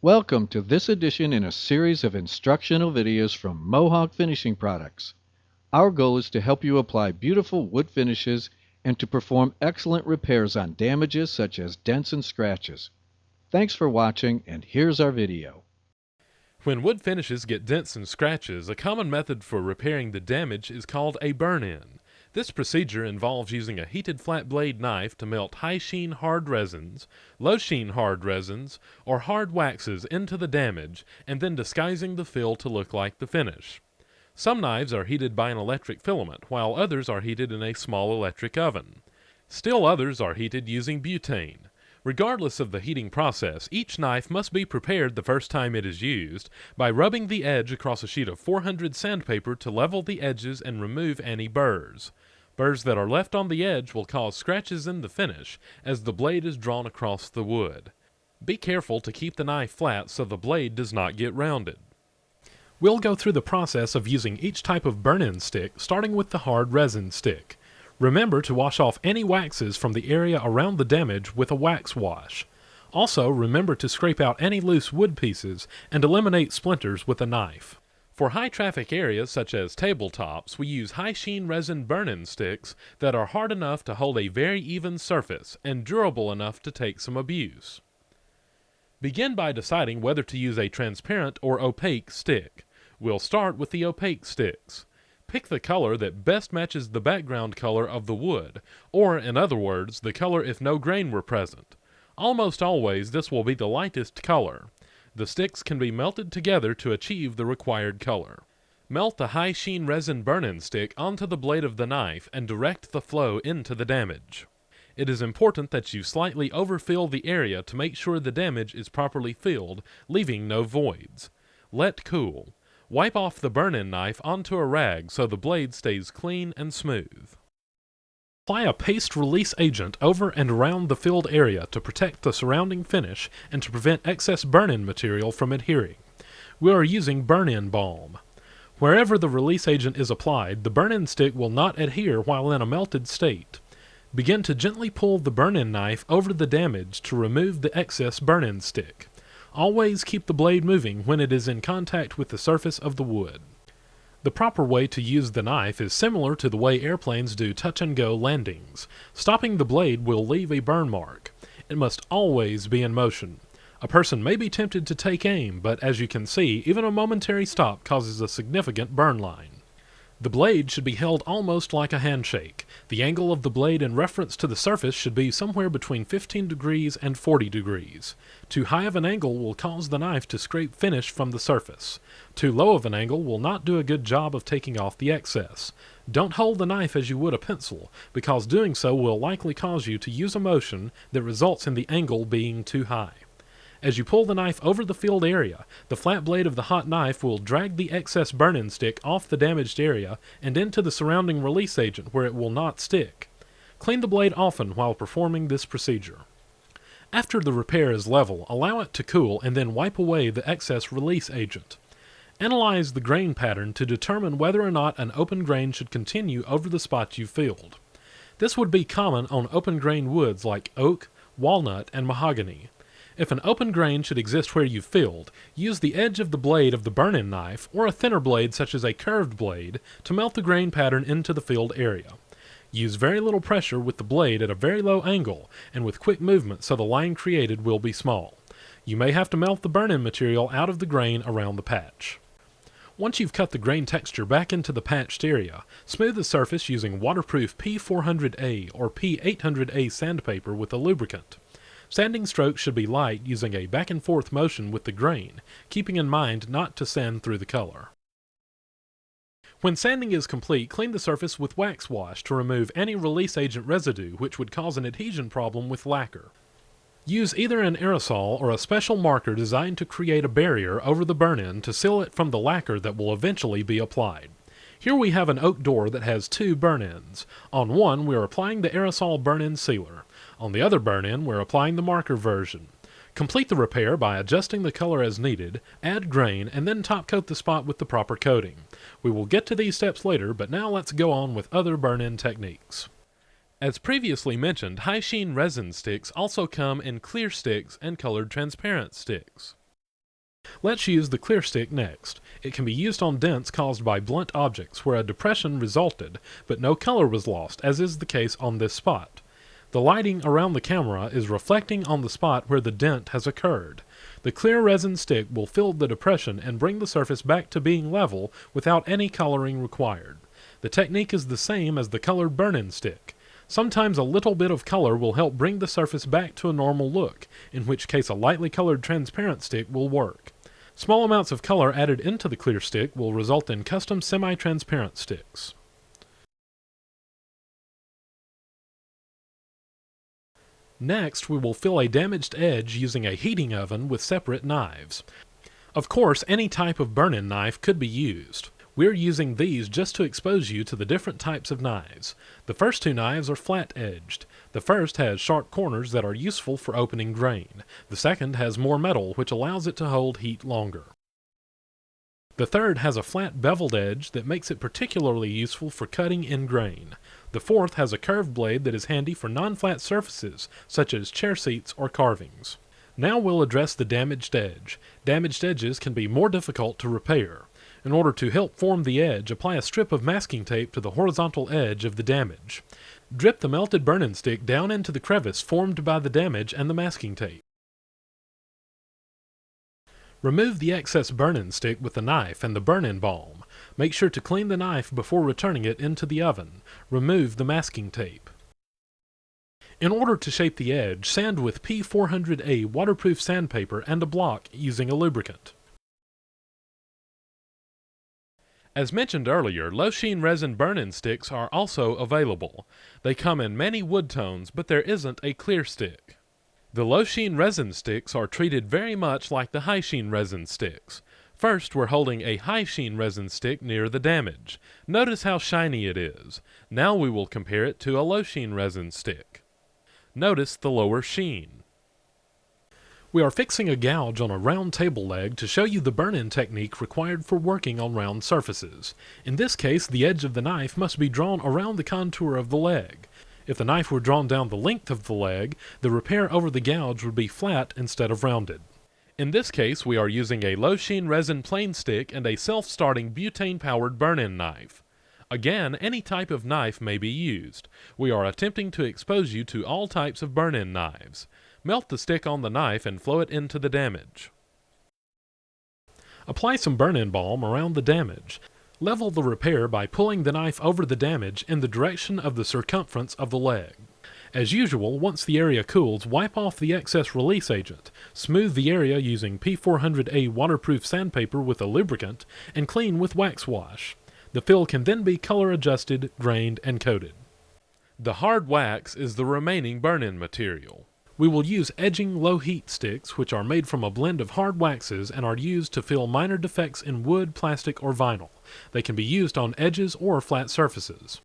Welcome to this edition in a series of instructional videos from Mohawk Finishing Products. Our goal is to help you apply beautiful wood finishes and to perform excellent repairs on damages such as dents and scratches. Thanks for watching, and here's our video. When wood finishes get dents and scratches, a common method for repairing the damage is called a burn-in. This procedure involves using a heated flat blade knife to melt high-sheen hard resins, low-sheen hard resins, or hard waxes into the damage and then disguising the fill to look like the finish. Some knives are heated by an electric filament, while others are heated in a small electric oven. Still others are heated using butane. Regardless of the heating process, each knife must be prepared the first time it is used by rubbing the edge across a sheet of 400 sandpaper to level the edges and remove any burrs. Burrs that are left on the edge will cause scratches in the finish as the blade is drawn across the wood. Be careful to keep the knife flat so the blade does not get rounded. We'll go through the process of using each type of burn-in stick, starting with the hard resin stick. Remember to wash off any waxes from the area around the damage with a wax wash. Also, remember to scrape out any loose wood pieces and eliminate splinters with a knife. For high-traffic areas such as tabletops, we use high-sheen resin burn-in sticks that are hard enough to hold a very even surface and durable enough to take some abuse. Begin by deciding whether to use a transparent or opaque stick. We'll start with the opaque sticks. Pick the color that best matches the background color of the wood, or in other words, the color if no grain were present. Almost always this will be the lightest color. The sticks can be melted together to achieve the required color. Melt the high-sheen resin burn-in stick onto the blade of the knife and direct the flow into the damage. It is important that you slightly overfill the area to make sure the damage is properly filled, leaving no voids. Let cool. Wipe off the burn-in knife onto a rag so the blade stays clean and smooth. Apply a paste release agent over and around the filled area to protect the surrounding finish and to prevent excess burn-in material from adhering. We are using burn-in balm. Wherever the release agent is applied, the burn-in stick will not adhere while in a melted state. Begin to gently pull the burn-in knife over the damage to remove the excess burn-in stick. Always keep the blade moving when it is in contact with the surface of the wood. The proper way to use the knife is similar to the way airplanes do touch-and-go landings. Stopping the blade will leave a burn mark. It must always be in motion. A person may be tempted to take aim, but as you can see, even a momentary stop causes a significant burn line. The blade should be held almost like a handshake. The angle of the blade in reference to the surface should be somewhere between 15 degrees and 40 degrees. Too high of an angle will cause the knife to scrape finish from the surface. Too low of an angle will not do a good job of taking off the excess. Don't hold the knife as you would a pencil, because doing so will likely cause you to use a motion that results in the angle being too high. As you pull the knife over the filled area, the flat blade of the hot knife will drag the excess burn-in stick off the damaged area and into the surrounding release agent where it will not stick. Clean the blade often while performing this procedure. After the repair is level, allow it to cool and then wipe away the excess release agent. Analyze the grain pattern to determine whether or not an open grain should continue over the spot you filled. This would be common on open grain woods like oak, walnut, and mahogany. If an open grain should exist where you filled, use the edge of the blade of the burn-in knife or a thinner blade such as a curved blade to melt the grain pattern into the filled area. Use very little pressure with the blade at a very low angle and with quick movement so the line created will be small. You may have to melt the burn-in material out of the grain around the patch. Once you've cut the grain texture back into the patched area, smooth the surface using waterproof P400A or P800A sandpaper with a lubricant. Sanding strokes should be light using a back-and-forth motion with the grain, keeping in mind not to sand through the color. When sanding is complete, clean the surface with wax wash to remove any release agent residue which would cause an adhesion problem with lacquer. Use either an aerosol or a special marker designed to create a barrier over the burn-in to seal it from the lacquer that will eventually be applied. Here we have an oak door that has two burn-ins. On one, we are applying the aerosol burn-in sealer. On the other burn-in, we're applying the marker version. Complete the repair by adjusting the color as needed, add grain, and then top coat the spot with the proper coating. We will get to these steps later, but now let's go on with other burn-in techniques. As previously mentioned, high-sheen resin sticks also come in clear sticks and colored transparent sticks. Let's use the clear stick next. It can be used on dents caused by blunt objects where a depression resulted, but no color was lost, as is the case on this spot. The lighting around the camera is reflecting on the spot where the dent has occurred. The clear resin stick will fill the depression and bring the surface back to being level without any coloring required. The technique is the same as the colored burn-in stick. Sometimes a little bit of color will help bring the surface back to a normal look, in which case a lightly colored transparent stick will work. Small amounts of color added into the clear stick will result in custom semi-transparent sticks. Next, we will fill a damaged edge using a heating oven with separate knives. Of course, any type of burn-in knife could be used. We're using these just to expose you to the different types of knives. The first two knives are flat-edged. The first has sharp corners that are useful for opening grain. The second has more metal, which allows it to hold heat longer. The third has a flat beveled edge that makes it particularly useful for cutting in grain. The fourth has a curved blade that is handy for non-flat surfaces, such as chair seats or carvings. Now we'll address the damaged edge. Damaged edges can be more difficult to repair. In order to help form the edge, apply a strip of masking tape to the horizontal edge of the damage. Drip the melted burn-in stick down into the crevice formed by the damage and the masking tape. Remove the excess burn-in stick with the knife and the burn-in balm. Make sure to clean the knife before returning it into the oven. Remove the masking tape. In order to shape the edge, sand with P400A waterproof sandpaper and a block using a lubricant. As mentioned earlier, low-sheen resin burn-in sticks are also available. They come in many wood tones, but there isn't a clear stick. The low-sheen resin sticks are treated very much like the high-sheen resin sticks. First, we're holding a high-sheen resin stick near the damage. Notice how shiny it is. Now we will compare it to a low-sheen resin stick. Notice the lower sheen. We are fixing a gouge on a round table leg to show you the burn-in technique required for working on round surfaces. In this case, the edge of the knife must be drawn around the contour of the leg. If the knife were drawn down the length of the leg, the repair over the gouge would be flat instead of rounded. In this case, we are using a low-sheen resin plane stick and a self-starting butane-powered burn-in knife. Again, any type of knife may be used. We are attempting to expose you to all types of burn-in knives. Melt the stick on the knife and flow it into the damage. Apply some burn-in balm around the damage. Level the repair by pulling the knife over the damage in the direction of the circumference of the leg. As usual, once the area cools, wipe off the excess release agent. Smooth the area using P400A waterproof sandpaper with a lubricant, and clean with wax wash. The fill can then be color adjusted, grained, and coated. The hard wax is the remaining burn-in material. We will use edging low-heat sticks, which are made from a blend of hard waxes and are used to fill minor defects in wood, plastic, or vinyl. They can be used on edges or flat surfaces.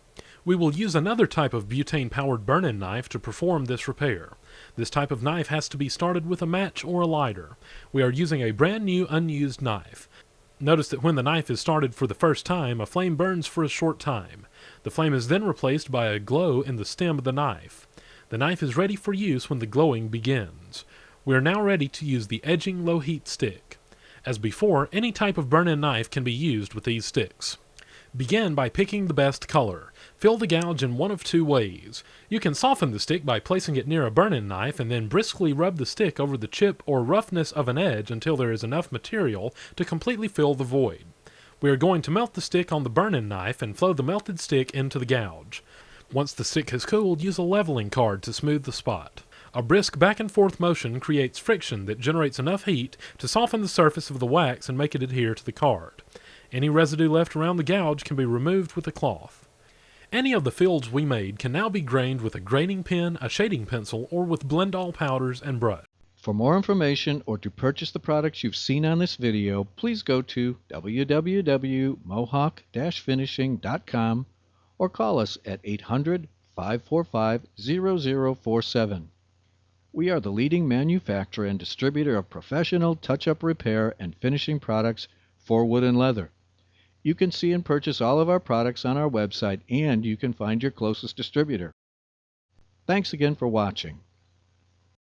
We will use another type of butane-powered burn-in knife to perform this repair. This type of knife has to be started with a match or a lighter. We are using a brand new unused knife. Notice that when the knife is started for the first time, a flame burns for a short time. The flame is then replaced by a glow in the stem of the knife. The knife is ready for use when the glowing begins. We are now ready to use the edging low-heat stick. As before, any type of burn-in knife can be used with these sticks. Begin by picking the best color. Fill the gouge in one of two ways. You can soften the stick by placing it near a burn-in knife and then briskly rub the stick over the chip or roughness of an edge until there is enough material to completely fill the void. We are going to melt the stick on the burn-in knife and flow the melted stick into the gouge. Once the stick has cooled, use a leveling card to smooth the spot. A brisk back and forth motion creates friction that generates enough heat to soften the surface of the wax and make it adhere to the card. Any residue left around the gouge can be removed with a cloth. Any of the fields we made can now be grained with a graining pen, a shading pencil, or with blend-all powders and brush. For more information or to purchase the products you've seen on this video, please go to www.mohawk-finishing.com or call us at 800-545-0047. We are the leading manufacturer and distributor of professional touch-up repair and finishing products for wood and leather. You can see and purchase all of our products on our website, and you can find your closest distributor. Thanks again for watching.